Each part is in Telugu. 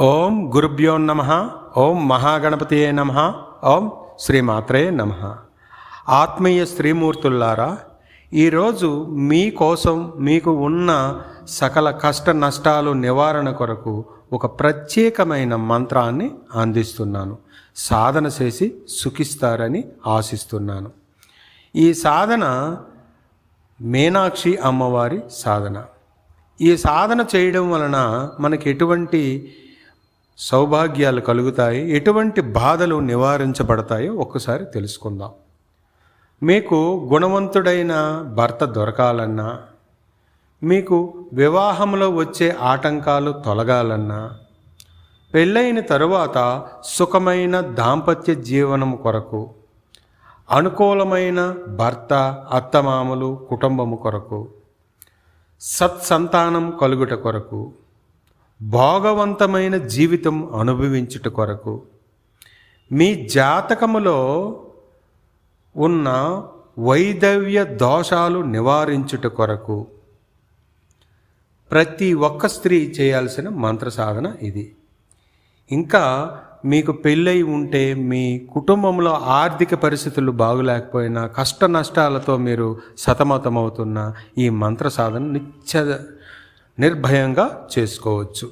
ఓం గురుభ్యో నమః. ఓం మహాగణపతియే నమః. ఓం శ్రీమాత్రే నమః. ఆత్మీయ స్త్రీమూర్తులారా, ఈరోజు మీకోసం మీకు ఉన్న సకల కష్ట నష్టాలు నివారణ కొరకు ఒక ప్రత్యేకమైన మంత్రాన్ని అందిస్తున్నాను. సాధన చేసి సుఖిస్తారని ఆశిస్తున్నాను. ఈ సాధన మీనాక్షి అమ్మవారి సాధన. ఈ సాధన చేయడం వలన మనకి ఎటువంటి సౌభాగ్యాలు కలుగుతాయి, ఎటువంటి బాధలు నివారించబడతాయో ఒక్కసారి తెలుసుకుందాం. మీకు గుణవంతుడైన భర్త దొరకాలన్నా, మీకు వివాహంలో వచ్చే ఆటంకాలు తొలగాలన్నా, పెళ్ళైన తరువాత సుఖమైన దాంపత్య జీవనం కొరకు, అనుకూలమైన భర్త అత్తమామలు కుటుంబము కొరకు, సత్సంతానం కలుగుట కొరకు, భోగవంతమైన జీవితం అనుభవించుట కొరకు, మీ జాతకములో ఉన్న వైదవ్య దోషాలు నివారించుట కొరకు ప్రతి ఒక్క స్త్రీ చేయాల్సిన మంత్ర సాధన ఇది. ఇంకా మీకు పెళ్ళై ఉంటే, మీ కుటుంబంలో ఆర్థిక పరిస్థితులు బాగులేకపోయినా, కష్ట నష్టాలతో మీరు సతమతమవుతున్న ఈ మంత్ర సాధన నిర్భయంగా చేసుకోవచ్చు.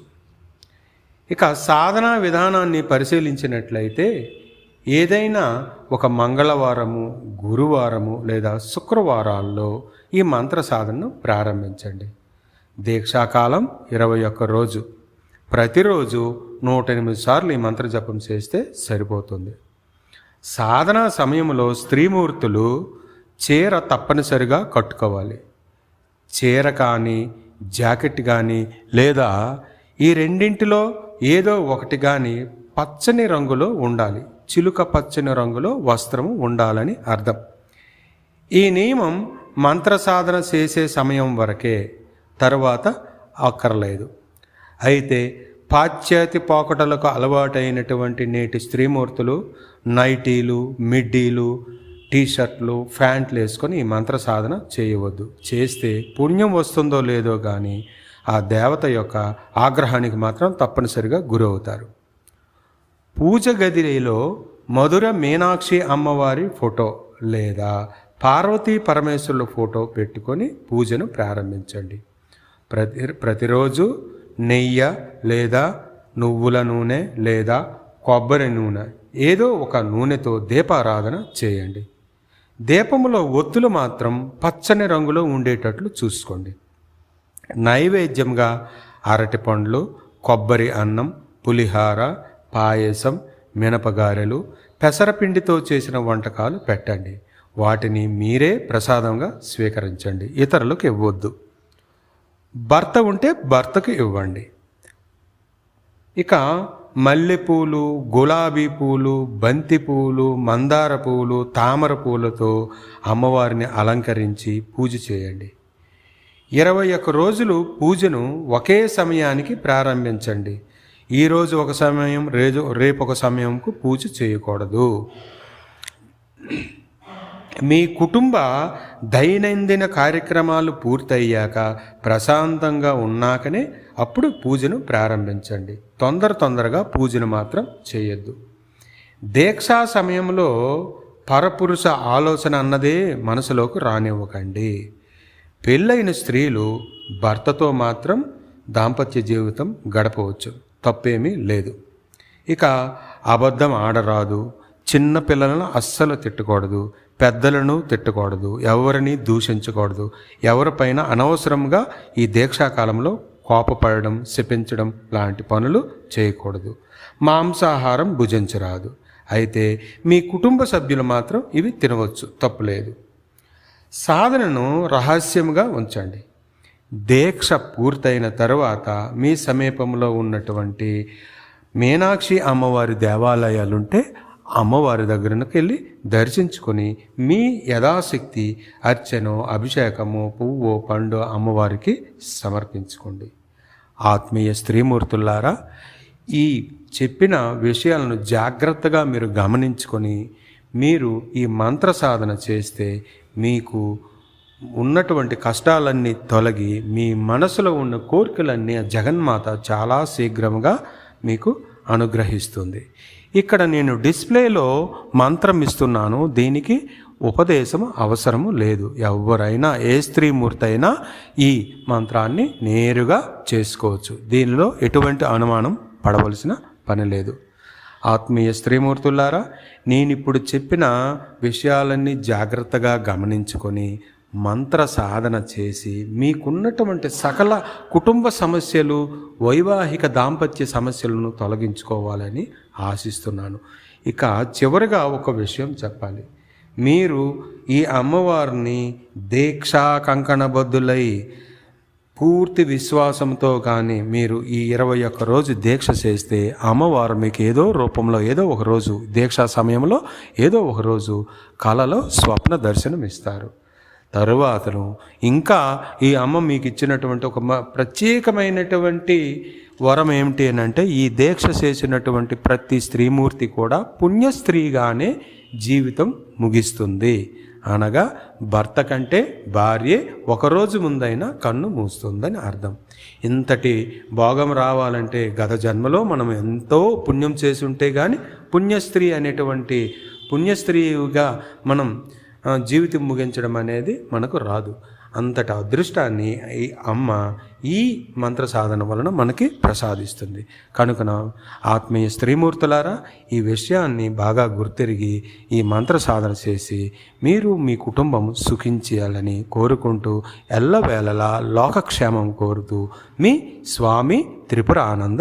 ఇక సాధనా విధానాన్ని పరిశీలించినట్లయితే, ఏదైనా ఒక మంగళవారము, గురువారము లేదా శుక్రవారాల్లో ఈ మంత్ర సాధనను ప్రారంభించండి. దీక్షాకాలం 21 రోజు. ప్రతిరోజు 108 సార్లు ఈ మంత్ర జపం చేస్తే సరిపోతుంది. సాధనా సమయంలో స్త్రీమూర్తులు చీర తప్పనిసరిగా కట్టుకోవాలి. చీర కానీ, జాకెట్ కానీ, లేదా ఈ రెండింటిలో ఏదో ఒకటి కానీ పచ్చని రంగులో ఉండాలి. చిలుక పచ్చని రంగులో వస్త్రము ఉండాలని అర్థం. ఈ నియమం మంత్ర సాధన చేసే సమయం వరకే, తరువాత అక్కర్లేదు. అయితే పాశ్చాత్య పోకటలకు అలవాటైనటువంటి నేటి స్త్రీమూర్తులు నైటీలు, మిడ్డీలు, టీషర్ట్లు, ప్యాంట్లు వేసుకొని ఈ మంత్ర సాధన చేయవద్దు. చేస్తే పుణ్యం వస్తుందో లేదో కానీ ఆ దేవత యొక్క ఆగ్రహానికి మాత్రం తప్పనిసరిగా గురవుతారు. పూజ గదిలో మధుర మీనాక్షి అమ్మవారి ఫోటో లేదా పార్వతీ పరమేశ్వరుల ఫోటో పెట్టుకొని పూజను ప్రారంభించండి. ప్రతిరోజు నెయ్యి లేదా నువ్వుల నూనె లేదా కొబ్బరి నూనె, ఏదో ఒక నూనెతో దీపారాధన చేయండి. దీపములో ఒత్తులు మాత్రం పచ్చని రంగులో ఉండేటట్లు చూసుకోండి. నైవేద్యంగా అరటి పండ్లు, కొబ్బరి అన్నం, పులిహార, పాయసం, మినపగారెలు, పెసరపిండితో చేసిన వంటకాలు పెట్టండి. వాటిని మీరే ప్రసాదంగా స్వీకరించండి, ఇతరులకు ఇవ్వద్దు. భర్త ఉంటే భర్తకు ఇవ్వండి. ఇక మల్లెపూలు, గులాబీ పూలు, బంతి పూలు, మందార పూలు, తామర పూలతో అమ్మవారిని అలంకరించి పూజ చేయండి. 21 రోజులు పూజను ఒకే సమయానికి ప్రారంభించండి. ఈరోజు ఒక సమయం, రేపు ఒక సమయంకు పూజ చేయకూడదు. మీ కుటుంబ దైనందిన కార్యక్రమాలు పూర్తయ్యాక, ప్రశాంతంగా ఉన్నాకనే అప్పుడు పూజను ప్రారంభించండి. తొందరగా పూజను మాత్రం చేయొద్దు. దీక్షా సమయంలో పరపురుష ఆలోచన అన్నదే మనసులోకి రానివ్వకండి. పెళ్ళైన స్త్రీలు భర్తతో మాత్రం దాంపత్య జీవితం గడపవచ్చు, తప్పేమీ లేదు. ఇక అబద్ధం ఆడరాదు, చిన్న పిల్లలను అస్సలు తిట్టకూడదు, పెద్దలను తిట్టకూడదు, ఎవరిని దూషించకూడదు, ఎవరిపైన అనవసరంగా ఈ దీక్షాకాలంలో కోపపడడం, శపించడం లాంటి పనులు చేయకూడదు. మాంసాహారం భుజించరాదు. అయితే మీ కుటుంబ సభ్యులు మాత్రం ఇవి తినవచ్చు, తప్పులేదు. సాధనను రహస్యంగా ఉంచండి. దీక్ష పూర్తయిన తరువాత మీ సమీపంలో ఉన్నటువంటి మీనాక్షి అమ్మవారి దేవాలయాలుంటే అమ్మవారి దగ్గరకు వెళ్ళి దర్శించుకొని మీ యథాశక్తి అర్చనో, అభిషేకమో, పువ్వో, పండు అమ్మవారికి సమర్పించుకోండి. ఆత్మీయ స్త్రీమూర్తులారా, ఈ చెప్పిన విషయాలను జాగ్రత్తగా మీరు గమనించుకొని మీరు ఈ మంత్ర సాధన చేస్తే మీకు ఉన్నటువంటి కష్టాలన్నీ తొలగి మీ మనసులో ఉన్న కోరికలన్నీ జగన్మాత చాలా శీఘ్రంగా మీకు అనుగ్రహిస్తుంది. ఇక్కడ నేను డిస్ప్లేలో మంత్రం ఇస్తున్నాను, దీనికి ఉపదేశం అవసరము లేదు. ఎవరైనా ఏ స్త్రీమూర్తి అయినా ఈ మంత్రాన్ని నేరుగా చేసుకోవచ్చు. దీనిలో ఎటువంటి అనుమానం పడవలసిన పని లేదు. ఆత్మీయ స్త్రీమూర్తులారా, నేనిప్పుడు చెప్పిన విషయాలన్నీ జాగ్రత్తగా గమనించుకొని మంత్ర సాధన చేసి మీకున్నటువంటి సకల కుటుంబ సమస్యలు, వైవాహిక దాంపత్య సమస్యలను తొలగించుకోవాలని ఆశిస్తున్నాను. ఇక చివరిగా ఒక విషయం చెప్పాలి. మీరు ఈ అమ్మవారిని దీక్షా కంకణబద్ధులై పూర్తి విశ్వాసంతో కానీ మీరు ఈ 21 రోజు దీక్ష చేస్తే అమ్మవారు మీకు ఏదో రూపంలో ఏదో ఒక రోజు దీక్షా సమయంలో ఏదో ఒక రోజు కలలో స్వప్న దర్శనం ఇస్తారు. తరువాతను ఇంకా ఈ అమ్మ మీకు ఇచ్చినటువంటి ఒక ప్రత్యేకమైనటువంటి వరం ఏమిటి అని అంటే, ఈ దీక్ష చేసినటువంటి ప్రతి స్త్రీమూర్తి కూడా పుణ్యస్త్రీగానే జీవితం ముగిస్తుంది. అనగా భర్త కంటే భార్యే ఒకరోజు ముందైనా కన్ను మూస్తుందని అర్థం. ఇంతటి భోగం రావాలంటే గత జన్మలో మనం ఎంతో పుణ్యం చేసి ఉంటే కానీ పుణ్యస్త్రీ అనేటువంటి పుణ్యస్త్రీగా మనం జీవితం ముగించడం అనేది మనకు రాదు. అంతటి అదృష్టాన్ని ఈ అమ్మ ఈ మంత్ర సాధన వలన మనకి ప్రసాదిస్తుంది. కనుకన ఆత్మీయ స్త్రీమూర్తులారా, ఈ విషయాన్ని బాగా గుర్తిరిగి ఈ మంత్ర సాధన చేసి మీరు మీ కుటుంబం సుఖించాలని కోరుకుంటూ ఎల్లవేళలా లోకక్షేమం కోరుతూ మీ స్వామి త్రిపుర ఆనంద